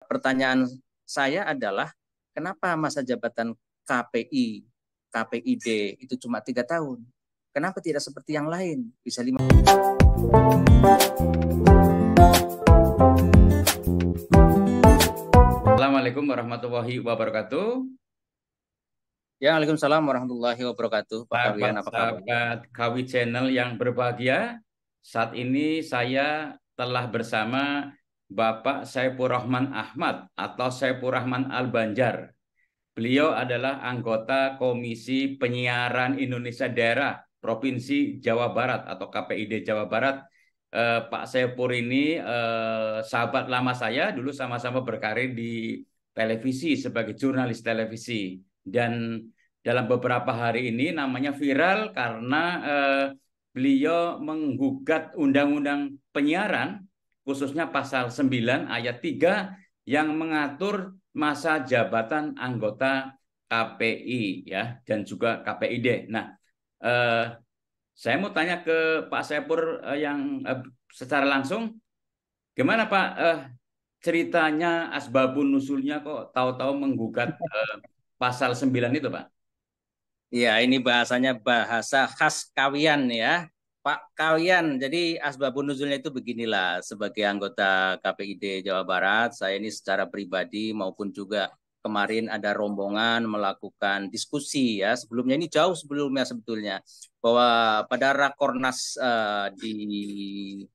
Pertanyaan saya adalah, kenapa masa jabatan KPI, KPID itu cuma 3 tahun? Kenapa tidak seperti yang lain? Bisa 5. Assalamualaikum warahmatullahi wabarakatuh. Ya, Waalaikumsalam warahmatullahi wabarakatuh. Pak Kawian, apa kabar? Sahabat-sahabat Kawi Channel yang berbahagia, saat ini saya telah bersama Bapak Saipur Rahman Ahmad atau Saipur Rahman Al-Banjar. Beliau adalah anggota Komisi Penyiaran Indonesia Daerah Provinsi Jawa Barat atau KPID Jawa Barat. Pak Saipur ini sahabat lama saya, dulu sama-sama berkarir di televisi sebagai jurnalis televisi. Dan dalam beberapa hari ini namanya viral karena beliau menggugat Undang-Undang Penyiaran, khususnya pasal 9 ayat 3 yang mengatur masa jabatan anggota KPI ya dan juga KPID. Nah, saya mau tanya ke Pak Saipur yang secara langsung, gimana Pak ceritanya asbabun nusulnya kok tahu-tahu menggugat pasal 9 itu Pak? Ya, ini bahasanya bahasa khas Kawian ya. Pak Kawian, jadi asbabun nuzulnya itu beginilah. Sebagai anggota KPID Jawa Barat, saya ini secara pribadi maupun juga kemarin ada rombongan melakukan diskusi ya. Sebelumnya ini jauh sebelumnya sebetulnya. Bahwa pada Rakornas di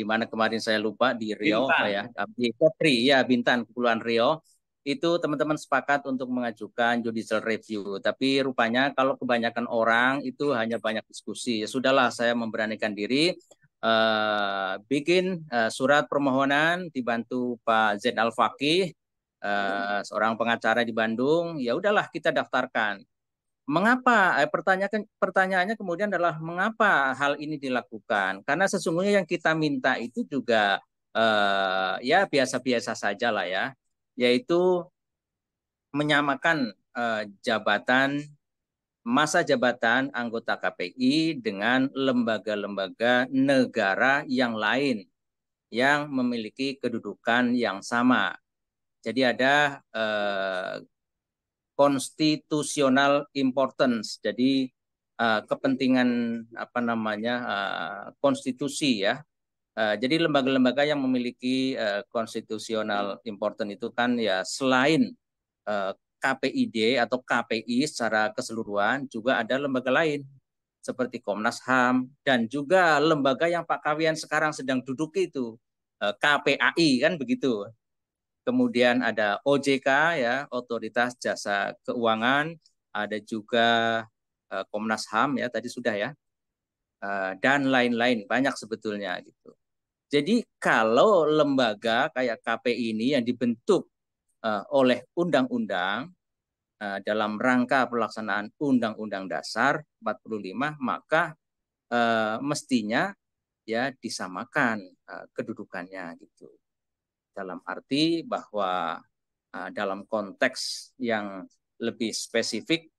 mana kemarin saya lupa di Riau apa ya, Bintan. di Kepri ya, Bintan, Kepulauan Riau, itu teman-teman sepakat untuk mengajukan judicial review. Tapi rupanya kalau kebanyakan orang itu hanya banyak diskusi. Ya sudahlah, saya memberanikan diri bikin surat permohonan dibantu Pak Zain Al-Faqih, seorang pengacara di Bandung. Ya udahlah, kita daftarkan. Mengapa? Pertanyaannya kemudian adalah mengapa hal ini dilakukan? Karena sesungguhnya yang kita minta itu juga ya biasa-biasa saja lah ya, yaitu menyamakan masa jabatan anggota KPI dengan lembaga-lembaga negara yang lain yang memiliki kedudukan yang sama. Jadi ada constitutional importance. Jadi kepentingan apa namanya konstitusi ya. Jadi lembaga-lembaga yang memiliki constitutional important itu kan ya selain KPID atau KPI secara keseluruhan juga ada lembaga lain seperti Komnas HAM dan juga lembaga yang Pak Kawian sekarang sedang duduk itu KPAI kan begitu. Kemudian ada OJK ya, Otoritas Jasa Keuangan, ada juga Komnas HAM ya, tadi sudah ya, dan lain-lain banyak sebetulnya gitu. Jadi kalau lembaga kayak KPI ini yang dibentuk oleh undang-undang dalam rangka pelaksanaan Undang-Undang Dasar 45, maka mestinya ya disamakan kedudukannya gitu. Dalam arti bahwa dalam konteks yang lebih spesifik,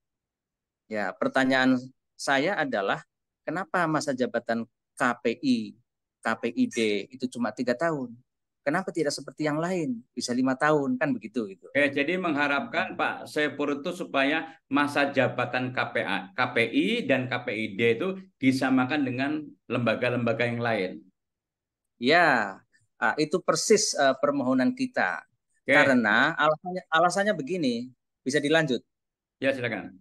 ya pertanyaan saya adalah kenapa masa jabatan KPI, KPID itu cuma 3 tahun? Kenapa tidak seperti yang lain bisa 5 tahun kan begitu gitu? Jadi mengharapkan Pak Saipur itu supaya masa jabatan KPI dan KPID itu disamakan dengan lembaga-lembaga yang lain. Ya, itu persis permohonan kita. Oke, Karena alasannya begini, bisa dilanjut. ya silakan.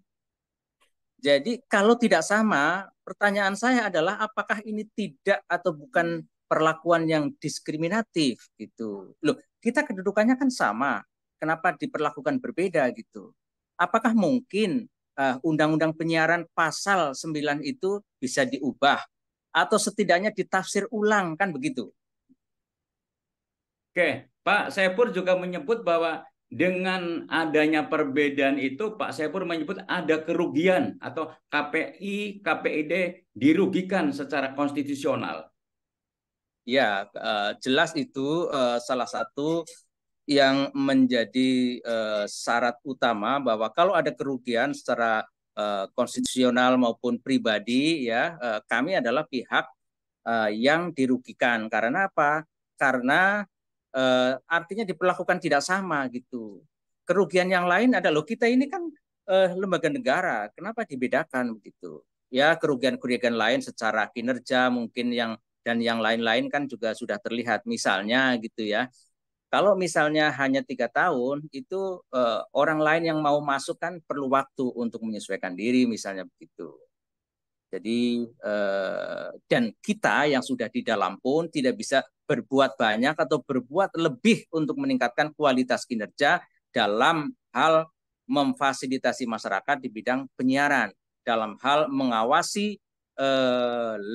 Jadi kalau tidak sama, pertanyaan saya adalah apakah ini tidak atau bukan perlakuan yang diskriminatif gitu. Loh, kita kedudukannya kan sama. Kenapa diperlakukan berbeda gitu? Apakah mungkin Undang-Undang Penyiaran pasal 9 itu bisa diubah atau setidaknya ditafsir ulang kan begitu? Oke, Pak Saipur juga menyebut bahwa dengan adanya perbedaan itu, Pak Saipur menyebut ada kerugian atau KPI, KPID dirugikan secara konstitusional. Ya, jelas itu salah satu yang menjadi syarat utama bahwa kalau ada kerugian secara konstitusional maupun pribadi ya kami adalah pihak yang dirugikan karena apa? Karena artinya diperlakukan tidak sama gitu. Kerugian yang lain ada loh, kita ini kan lembaga negara, kenapa dibedakan begitu? Ya kerugian-kerugian lain secara kinerja mungkin yang lain-lain kan juga sudah terlihat, misalnya gitu ya. Kalau misalnya hanya 3 tahun, itu orang lain yang mau masuk kan perlu waktu untuk menyesuaikan diri, misalnya begitu. Jadi dan kita yang sudah di dalam pun tidak bisa berbuat banyak atau berbuat lebih untuk meningkatkan kualitas kinerja dalam hal memfasilitasi masyarakat di bidang penyiaran, dalam hal mengawasi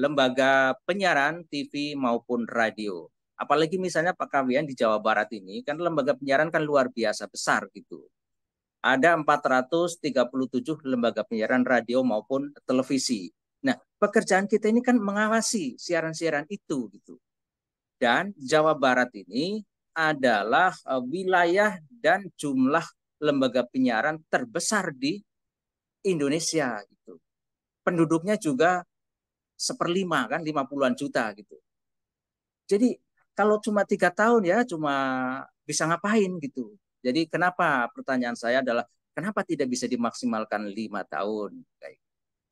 lembaga penyiaran TV maupun radio. Apalagi misalnya Pak Kawian di Jawa Barat ini kan lembaga penyiaran kan luar biasa besar gitu. Ada 437 lembaga penyiaran radio maupun televisi. Nah, pekerjaan kita ini kan mengawasi siaran-siaran itu gitu. Dan Jawa Barat ini adalah wilayah dan jumlah lembaga penyiaran terbesar di Indonesia gitu. Penduduknya juga 1/5 kan, 50-an juta gitu. Jadi kalau cuma 3 tahun ya cuma bisa ngapain gitu. Jadi kenapa, pertanyaan saya adalah kenapa tidak bisa dimaksimalkan 5 tahun?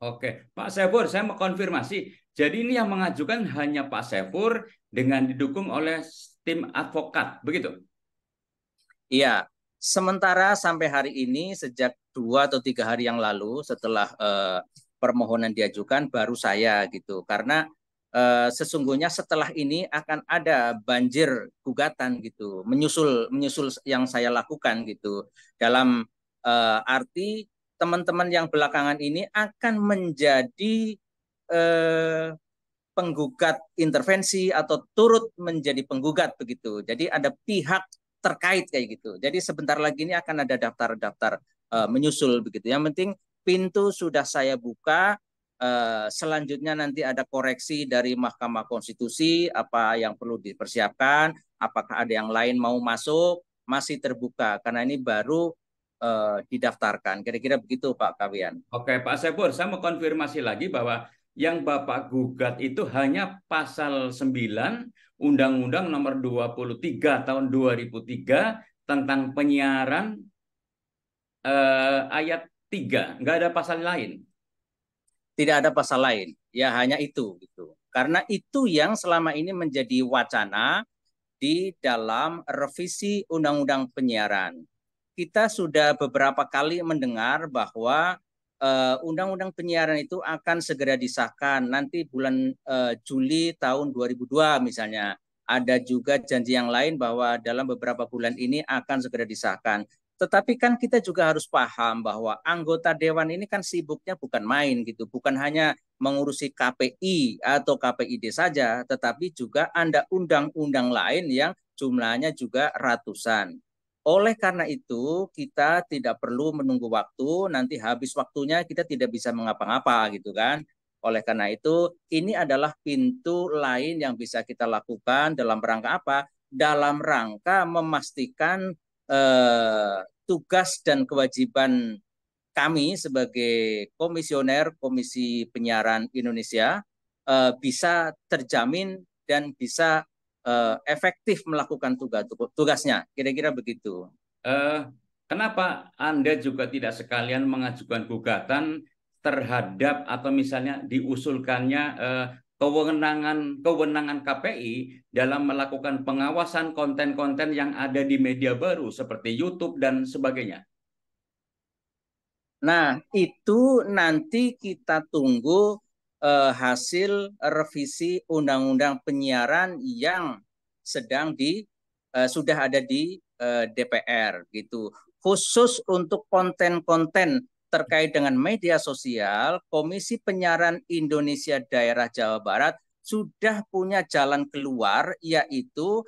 Oke, Pak Saifur, saya mau konfirmasi. Jadi ini yang mengajukan hanya Pak Saifur dengan didukung oleh tim advokat, begitu? Iya, sementara sampai hari ini sejak 2 atau 3 hari yang lalu setelah permohonan diajukan baru saya gitu. Karena sesungguhnya setelah ini akan ada banjir gugatan gitu, menyusul menyusul yang saya lakukan gitu. Dalam arti teman-teman yang belakangan ini akan menjadi eh, penggugat intervensi atau turut menjadi penggugat begitu. Jadi ada pihak terkait kayak gitu. Jadi sebentar lagi ini akan ada daftar-daftar menyusul begitu. Yang penting pintu sudah saya buka. Selanjutnya nanti ada koreksi dari Mahkamah Konstitusi, apa yang perlu dipersiapkan, apakah ada yang lain mau masuk, masih terbuka karena ini baru didaftarkan. Kira-kira begitu Pak Kawian. Oke, Pak Saifur, saya mau konfirmasi lagi bahwa yang Bapak gugat itu hanya pasal 9 Undang-Undang Nomor 23 Tahun 2003 tentang penyiaran ayat 3, nggak ada pasal lain. Tidak ada pasal lain, ya hanya itu gitu. Karena itu yang selama ini menjadi wacana di dalam revisi Undang-Undang Penyiaran. Kita sudah beberapa kali mendengar bahwa Undang-Undang Penyiaran itu akan segera disahkan nanti bulan Juli tahun 2002 misalnya. Ada juga janji yang lain bahwa dalam beberapa bulan ini akan segera disahkan. Tetapi kan kita juga harus paham bahwa anggota dewan ini kan sibuknya bukan main gitu, bukan hanya mengurusi KPI atau KPID saja, tetapi juga ada undang-undang lain yang jumlahnya juga ratusan. Oleh karena itu, kita tidak perlu menunggu waktu, nanti habis waktunya kita tidak bisa mengapa-ngapa gitu kan. Oleh karena itu, ini adalah pintu lain yang bisa kita lakukan dalam rangka apa? Dalam rangka memastikan tugas dan kewajiban kami sebagai komisioner Komisi Penyiaran Indonesia bisa terjamin dan bisa efektif melakukan tugasnya. Kira-kira begitu. Eh, Kenapa Anda juga tidak sekalian mengajukan gugatan terhadap atau misalnya diusulkannya kewenangan KPI dalam melakukan pengawasan konten-konten yang ada di media baru seperti YouTube dan sebagainya? Nah, itu nanti kita tunggu hasil revisi Undang-Undang Penyiaran yang sedang sudah ada di DPR gitu. Khusus untuk konten-konten terkait dengan media sosial, Komisi Penyiaran Indonesia Daerah Jawa Barat sudah punya jalan keluar, yaitu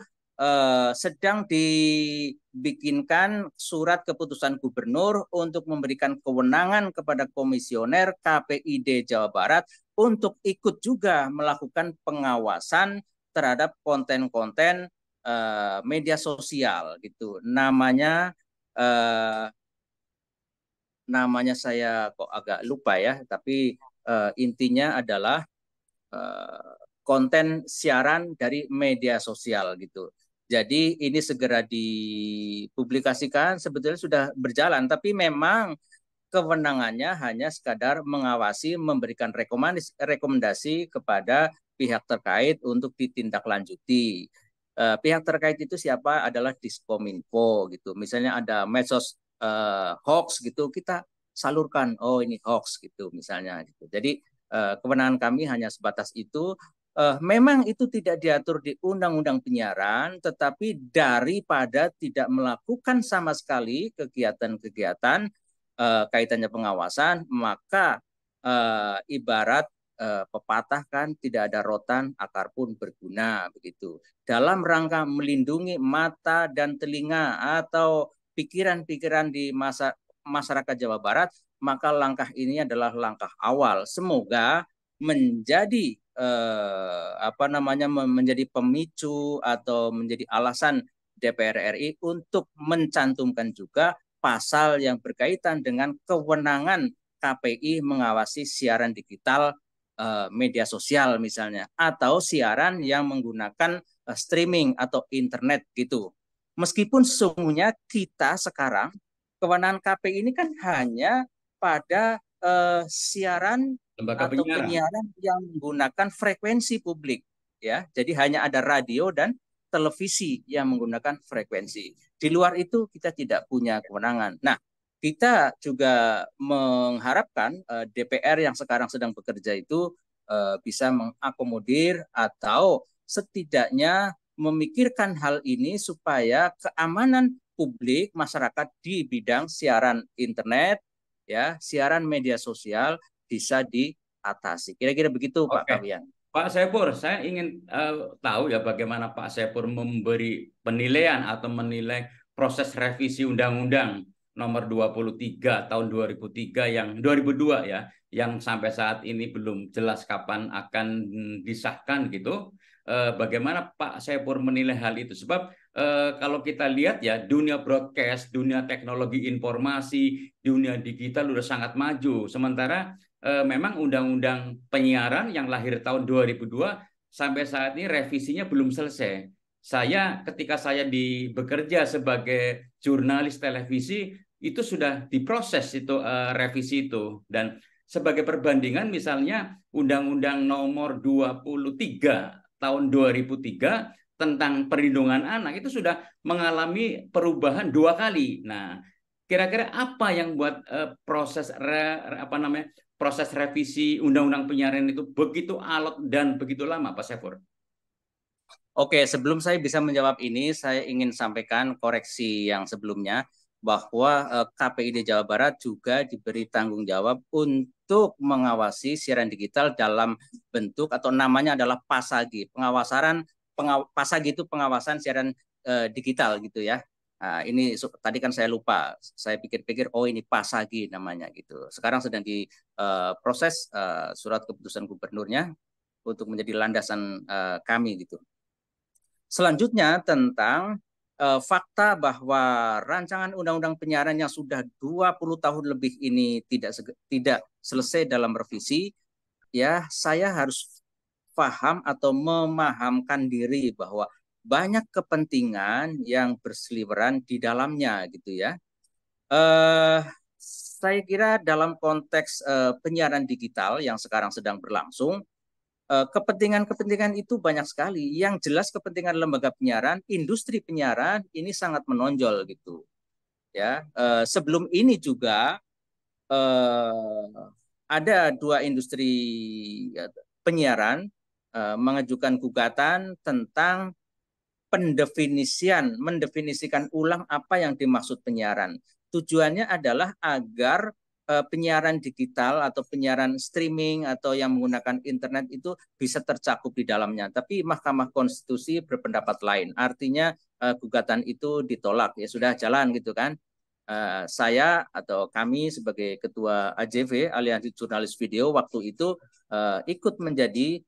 sedang dibikinkan surat keputusan gubernur untuk memberikan kewenangan kepada komisioner KPID Jawa Barat untuk ikut juga melakukan pengawasan terhadap konten-konten media sosial gitu. Namanya saya kok agak lupa ya, tapi intinya adalah konten siaran dari media sosial gitu. Jadi ini segera dipublikasikan, sebetulnya sudah berjalan, tapi memang kewenangannya hanya sekadar mengawasi, memberikan rekomendasi kepada pihak terkait untuk ditindaklanjuti. Pihak terkait itu siapa? Adalah Diskominfo gitu. Misalnya ada medsos hoax gitu, kita salurkan. Oh ini hoax gitu misalnya. Gitu. Jadi kewenangan kami hanya sebatas itu. Memang itu tidak diatur di Undang-Undang Penyiaran, tetapi daripada tidak melakukan sama sekali kegiatan-kegiatan kaitannya pengawasan, maka ibarat pepatah kan tidak ada rotan, akar pun berguna begitu. Dalam rangka melindungi mata dan telinga atau pikiran-pikiran di masyarakat Jawa Barat, maka langkah ini adalah langkah awal. Semoga menjadi menjadi pemicu atau menjadi alasan DPR RI untuk mencantumkan juga pasal yang berkaitan dengan kewenangan KPI mengawasi siaran digital media sosial misalnya atau siaran yang menggunakan streaming atau internet gitu. Meskipun sesungguhnya kita sekarang kewenangan KPI ini kan hanya pada siaran Lembaga atau penyiaran. penyiaran yang menggunakan frekuensi publik ya. Jadi hanya ada radio dan televisi yang menggunakan frekuensi. Di luar itu kita tidak punya kewenangan. Nah, kita juga mengharapkan DPR yang sekarang sedang bekerja itu bisa mengakomodir atau setidaknya memikirkan hal ini supaya keamanan publik masyarakat di bidang siaran internet ya, siaran media sosial bisa diatasi. Kira-kira begitu Pak Oke, Kawian. Pak Saiful, saya ingin tahu ya bagaimana Pak Saiful memberi penilaian atau menilai proses revisi Undang-Undang Nomor 23 Tahun 2003 yang 2002 ya, yang sampai saat ini belum jelas kapan akan disahkan gitu. Bagaimana Pak Saiful menilai hal itu? Sebab kalau kita lihat ya, dunia broadcast, dunia teknologi informasi, dunia digital udah sangat maju. Sementara memang undang-undang penyiaran yang lahir tahun 2002 sampai saat ini revisinya belum selesai. Ketika saya bekerja sebagai jurnalis televisi itu sudah diproses itu revisi itu, dan sebagai perbandingan misalnya Undang-Undang Nomor 23 tahun 2003 tentang perlindungan anak itu sudah mengalami perubahan 2 kali. Nah, kira-kira apa yang buat proses revisi Undang-Undang Penyiaran itu begitu alot dan begitu lama, Pak Syafur? Oke, sebelum saya bisa menjawab ini, saya ingin sampaikan koreksi yang sebelumnya bahwa KPI di Jawa Barat juga diberi tanggung jawab untuk mengawasi siaran digital dalam bentuk atau namanya adalah PASAGI, PASAGI itu pengawasan siaran digital gitu ya. Nah, ini tadi kan saya lupa, saya pikir-pikir oh ini PASAGI namanya gitu. Sekarang sedang diproses surat keputusan gubernurnya untuk menjadi landasan kami gitu. Selanjutnya tentang fakta bahwa rancangan undang-undang penyiaran yang sudah 20 tahun lebih ini tidak selesai dalam revisi, ya saya harus paham atau memahamkan diri bahwa banyak kepentingan yang berseliweran di dalamnya gitu ya. Saya kira dalam konteks penyiaran digital yang sekarang sedang berlangsung, kepentingan-kepentingan itu banyak sekali. Yang jelas kepentingan lembaga penyiaran, industri penyiaran ini sangat menonjol gitu. Ya, sebelum ini juga ada dua industri penyiaran mengajukan gugatan tentang mendefinisikan ulang apa yang dimaksud penyiaran. Tujuannya adalah agar penyiaran digital atau penyiaran streaming atau yang menggunakan internet itu bisa tercakup di dalamnya. Tapi Mahkamah Konstitusi berpendapat lain. Artinya gugatan itu ditolak. Ya sudah jalan gitu kan. Saya atau kami sebagai ketua AJV Aliansi Jurnalis Video waktu itu ikut menjadi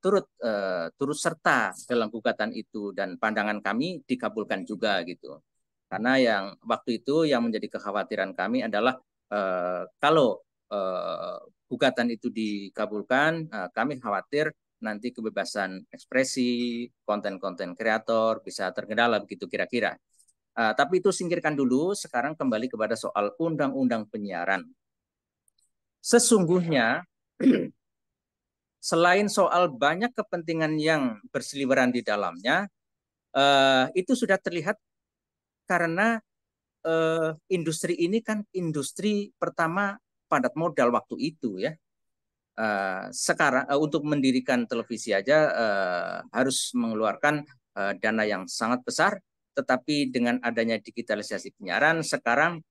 turut serta dalam gugatan itu dan pandangan kami dikabulkan juga gitu. Karena yang waktu itu yang menjadi kekhawatiran kami adalah kalau gugatan itu dikabulkan, kami khawatir nanti kebebasan ekspresi, konten-konten kreator bisa terkendala begitu kira-kira. Tapi itu singkirkan dulu, sekarang kembali kepada soal undang-undang penyiaran. Sesungguhnya selain soal banyak kepentingan yang berseliweran di dalamnya, itu sudah terlihat karena industri ini kan industri pertama padat modal waktu itu ya. Sekarang untuk mendirikan televisi aja harus mengeluarkan dana yang sangat besar, tetapi dengan adanya digitalisasi penyiaran sekarang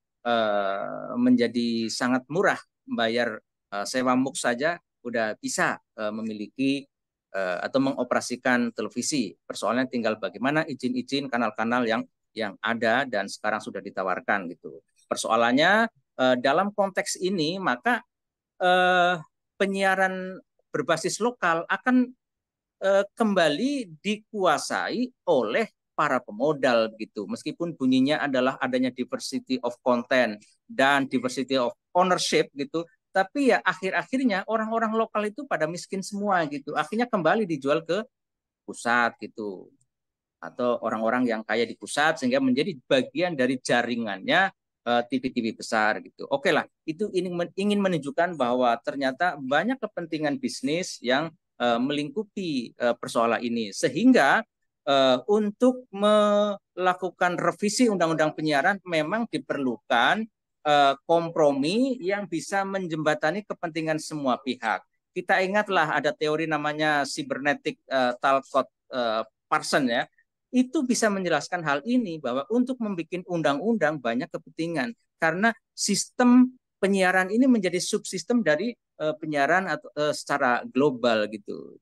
menjadi sangat murah, bayar sewa MUX saja udah bisa memiliki atau mengoperasikan televisi. Persoalannya tinggal bagaimana izin-izin kanal-kanal yang ada dan sekarang sudah ditawarkan gitu. Persoalannya dalam konteks ini maka penyiaran berbasis lokal akan kembali dikuasai oleh para pemodal gitu. Meskipun bunyinya adalah adanya diversity of content dan diversity of ownership gitu, tapi ya akhir-akhirnya orang-orang lokal itu pada miskin semua gitu. Akhirnya kembali dijual ke pusat gitu. Atau orang-orang yang kaya di pusat sehingga menjadi bagian dari jaringannya TV-TV besar gitu. Oke lah, itu ingin menunjukkan bahwa ternyata banyak kepentingan bisnis yang melingkupi persoalan ini sehingga untuk melakukan revisi undang-undang penyiaran memang diperlukan kompromi yang bisa menjembatani kepentingan semua pihak. Kita ingatlah ada teori namanya cybernetic Talcott Parson ya, itu bisa menjelaskan hal ini bahwa untuk membuat undang-undang banyak kepentingan karena sistem penyiaran ini menjadi subsistem dari penyiaran atau secara global gitu.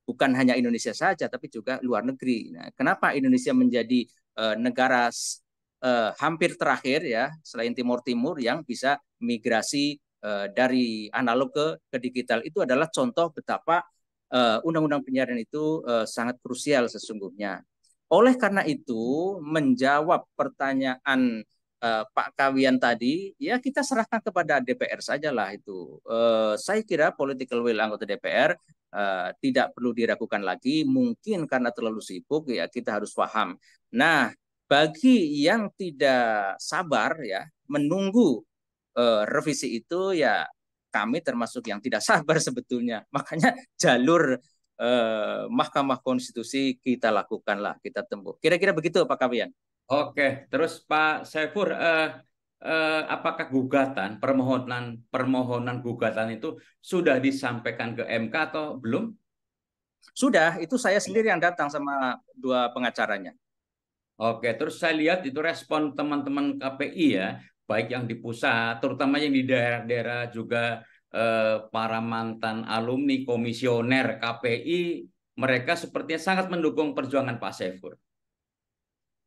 Bukan hanya Indonesia saja tapi juga luar negeri. Nah, kenapa Indonesia menjadi negara hampir terakhir ya selain Timur Timur yang bisa migrasi dari analog ke digital itu adalah contoh betapa undang-undang penyiaran itu sangat krusial sesungguhnya. Oleh karena itu, menjawab pertanyaan Pak Kawian tadi, ya kita serahkan kepada DPR sajalah itu. Saya kira political will anggota DPR tidak perlu diragukan lagi. Mungkin karena terlalu sibuk, ya kita harus paham. Nah, bagi yang tidak sabar ya menunggu revisi itu, ya kami termasuk yang tidak sabar sebetulnya. Makanya jalur Mahkamah Konstitusi kita lakukanlah, kita tempuh. Kira-kira begitu Pak Kawian. Oke, terus Pak Saifur, apakah permohonan gugatan itu sudah disampaikan ke MK atau belum? Sudah, itu saya sendiri yang datang sama dua pengacaranya. Oke, terus saya lihat itu respon teman-teman KPI ya, baik yang di pusat, terutama yang di daerah-daerah juga para mantan alumni komisioner KPI, mereka sepertinya sangat mendukung perjuangan Pak Saifur.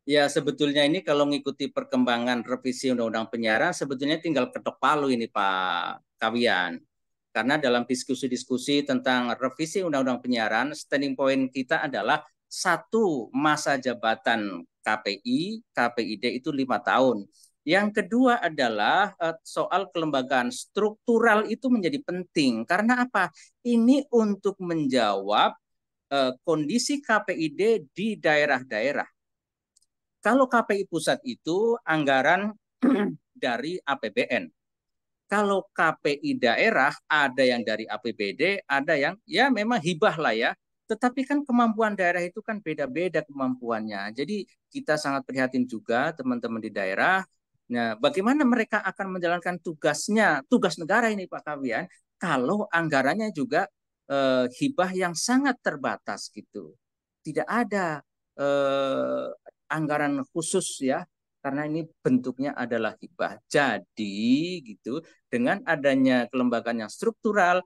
Ya sebetulnya ini kalau mengikuti perkembangan revisi Undang-Undang Penyiaran sebetulnya tinggal ketok palu ini Pak Kawian. Karena dalam diskusi-diskusi tentang revisi Undang-Undang Penyiaran, standing point kita adalah satu, masa jabatan KPI, KPID itu 5 tahun. Yang kedua adalah soal kelembagaan struktural itu menjadi penting. Karena apa? Ini untuk menjawab kondisi KPID di daerah-daerah. Kalau KPI pusat itu anggaran dari APBN. Kalau KPI daerah ada yang dari APBD, ada yang ya memang hibah lah ya. Tetapi kan kemampuan daerah itu kan beda-beda kemampuannya. Jadi kita sangat prihatin juga teman-teman di daerah. Nah, bagaimana mereka akan menjalankan tugasnya, tugas negara ini Pak Kawian, kalau anggarannya juga hibah yang sangat terbatas gitu. Tidak ada anggaran khusus ya karena ini bentuknya adalah hibah. Jadi gitu dengan adanya kelembagaan yang struktural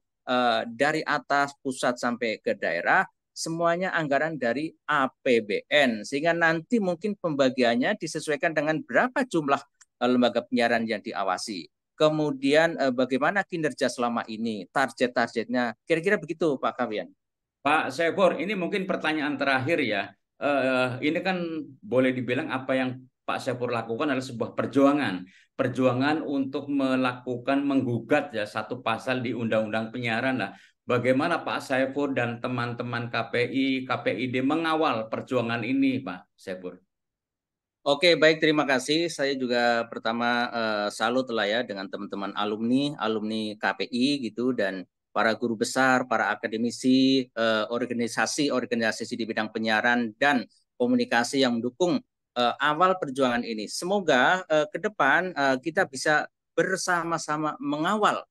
dari atas pusat sampai ke daerah semuanya anggaran dari APBN sehingga nanti mungkin pembagiannya disesuaikan dengan berapa jumlah lembaga penyiaran yang diawasi. Kemudian bagaimana kinerja selama ini, target-targetnya, kira-kira begitu Pak Kawian. Pak Saifur, ini mungkin pertanyaan terakhir ya. Ini kan boleh dibilang apa yang Pak Saifur lakukan adalah sebuah perjuangan. Perjuangan untuk melakukan menggugat ya satu pasal di Undang-Undang Penyiaran lah. bagaimana Pak Saiful dan teman-teman KPI, KPID mengawal perjuangan ini, Pak Saiful? Oke, baik, terima kasih. Saya juga pertama salut lah ya dengan teman-teman alumni, alumni KPI gitu dan para guru besar, para akademisi, organisasi-organisasi di bidang penyiaran dan komunikasi yang mendukung awal perjuangan ini. Semoga ke depan kita bisa bersama-sama mengawal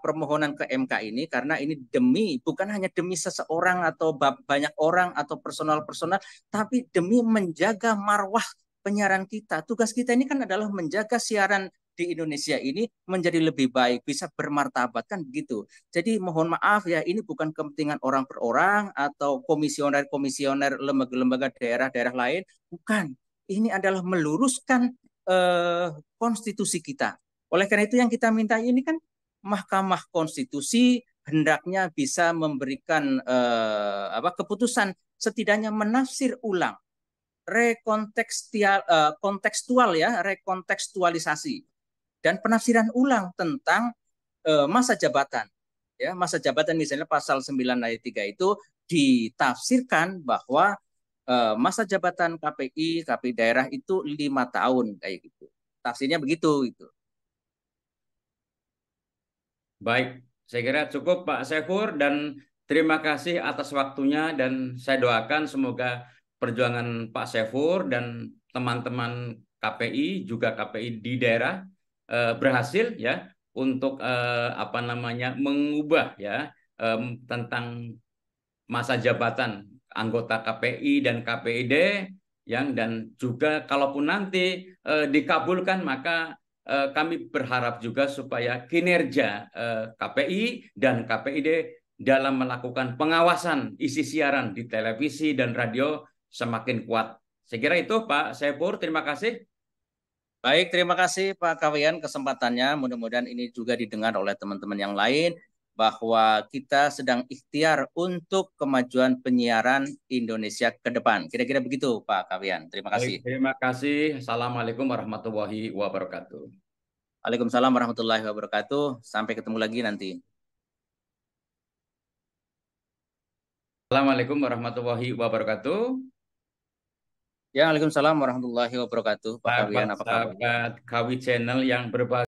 permohonan ke MK ini karena ini bukan hanya demi seseorang atau banyak orang atau personal-personal, tapi demi menjaga marwah penyiaran kita. Tugas kita ini kan adalah menjaga siaran di Indonesia ini menjadi lebih baik, bisa bermartabat kan begitu. Jadi mohon maaf ya, ini bukan kepentingan orang per orang atau komisioner-komisioner lembaga-lembaga daerah-daerah lain, bukan. Ini adalah meluruskan konstitusi kita. Oleh karena itu yang kita minta ini kan Mahkamah Konstitusi hendaknya bisa memberikan keputusan, setidaknya menafsir ulang, kontekstual ya, rekontekstualisasi dan penafsiran ulang tentang masa jabatan. Ya, masa jabatan misalnya pasal 9 ayat 3 itu ditafsirkan bahwa masa jabatan KPI daerah itu 5 tahun kayak gitu. Tafsirnya begitu gitu. Baik, saya kira cukup Pak Saiful dan terima kasih atas waktunya dan saya doakan semoga perjuangan Pak Saiful dan teman-teman KPI juga KPI di daerah berhasil ya untuk mengubah ya tentang masa jabatan anggota KPI dan KPID dan juga kalaupun nanti dikabulkan maka kami berharap juga supaya kinerja KPI dan KPID dalam melakukan pengawasan isi siaran di televisi dan radio semakin kuat. Saya kira itu Pak Saiful, terima kasih. Baik, terima kasih Pak Kawian kesempatannya. Mudah-mudahan ini juga didengar oleh teman-teman yang lain bahwa kita sedang ikhtiar untuk kemajuan penyiaran Indonesia ke depan. Kira-kira begitu Pak Kawian. Terima Baik, kasih. terima kasih. Assalamualaikum warahmatullahi wabarakatuh. Waalaikumsalam warahmatullahi wabarakatuh. Sampai ketemu lagi nanti. Assalamualaikum warahmatullahi wabarakatuh. Ya, Waalaikumsalam warahmatullahi wabarakatuh. Pak Kawian, apa kabar? Sahabat-sahabat Kawi Channel yang berbahagia.